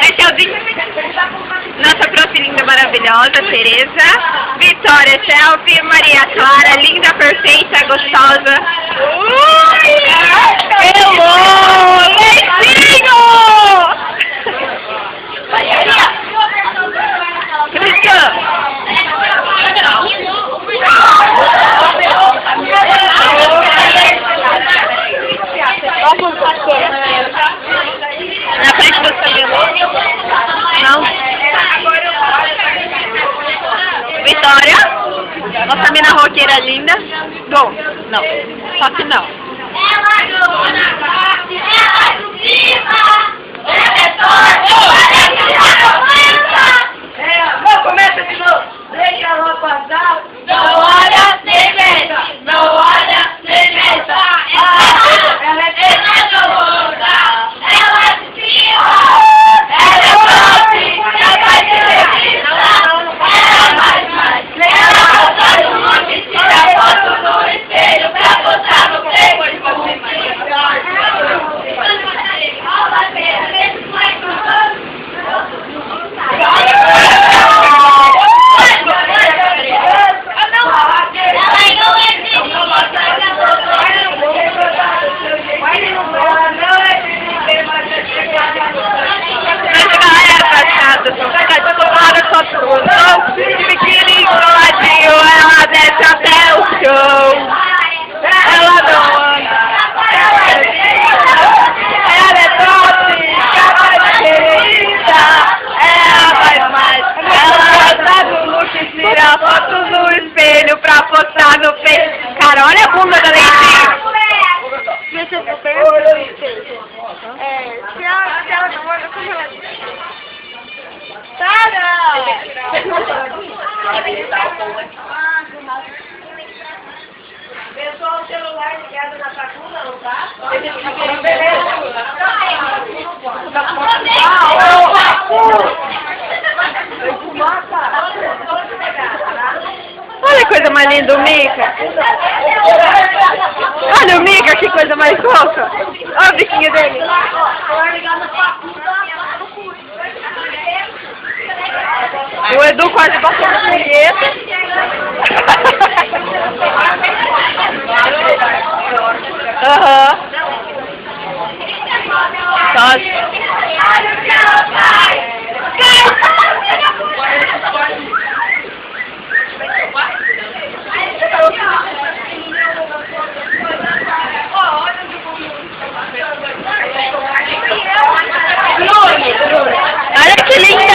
Esse é o nossa prof linda, maravilhosa, Tereza. Vitória, selfie. Maria Clara, linda, perfeita, gostosa. Hello! Leitinho! Cristã! Na frente do cabelo. Não. Vitória. Nossa mina roqueira linda. Dom. Não. Só que não. Ela jogou na parte, ela subiva. Ela é torta, não começa de novo. Deixa ela passar. Não olha, nem mexa. Não olha, nem mexa. Ela é gorda. Ela é subiva. Ela é torta, ela vai ter revista. Ela mais. Ela bota no nome, tira foto no espelho pra botar no peito. Biquíni enroladinho, ela desce até o chão. Ela não anda. Ela é top, ela é querida. Ela faz mais. Ela tá no look, tira fotos no espelho pra postar no peito. Cara, olha a bunda da Leitinho. Deixa eu ver. Se ela não olha, como ela diz? Para! Pessoal, o celular ligado na facunda, não tá? Olha que coisa mais linda, o Mica. Olha o Mica, que coisa mais fofa. Olha o biquinho dele. O Edu quase bateu na punheta. Aham. Olha que linda!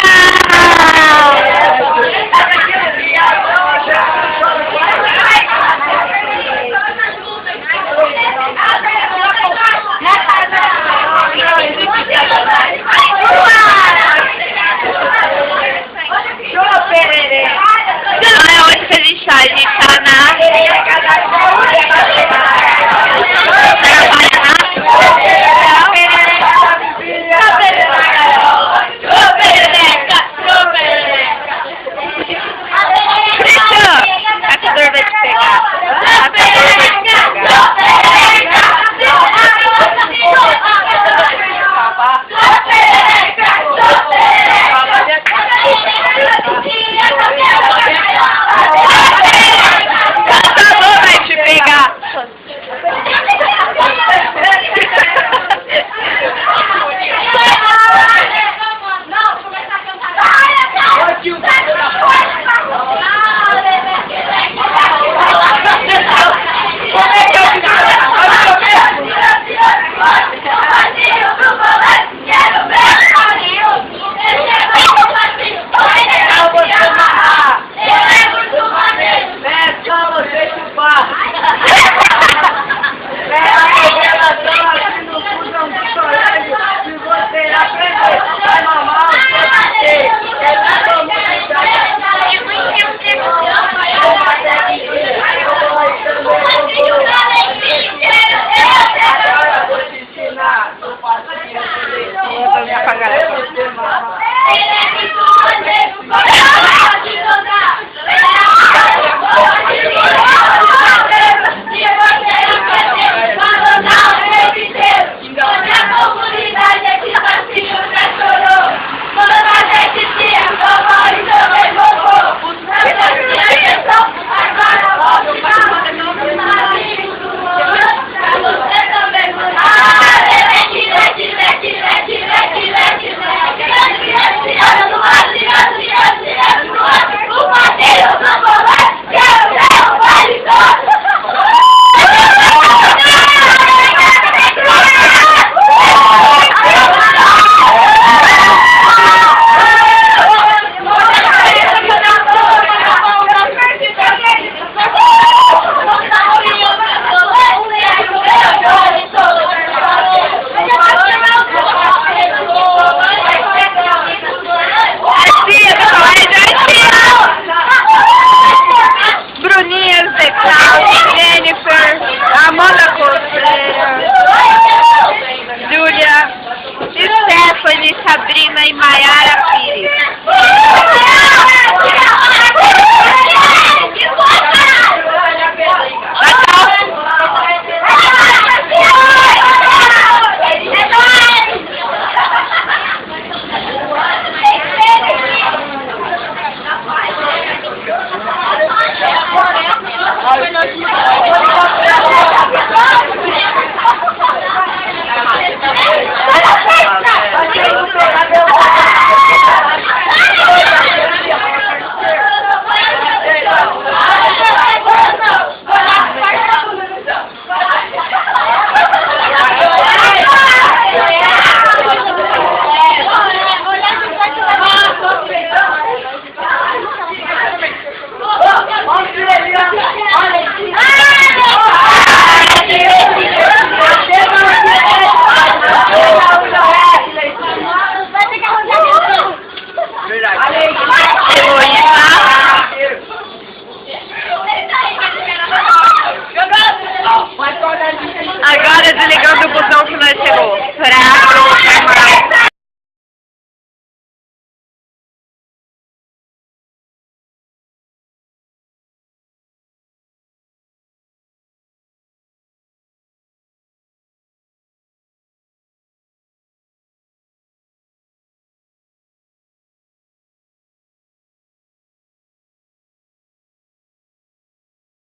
Agora desligando o botão que nós chegou. Pra colocar mais.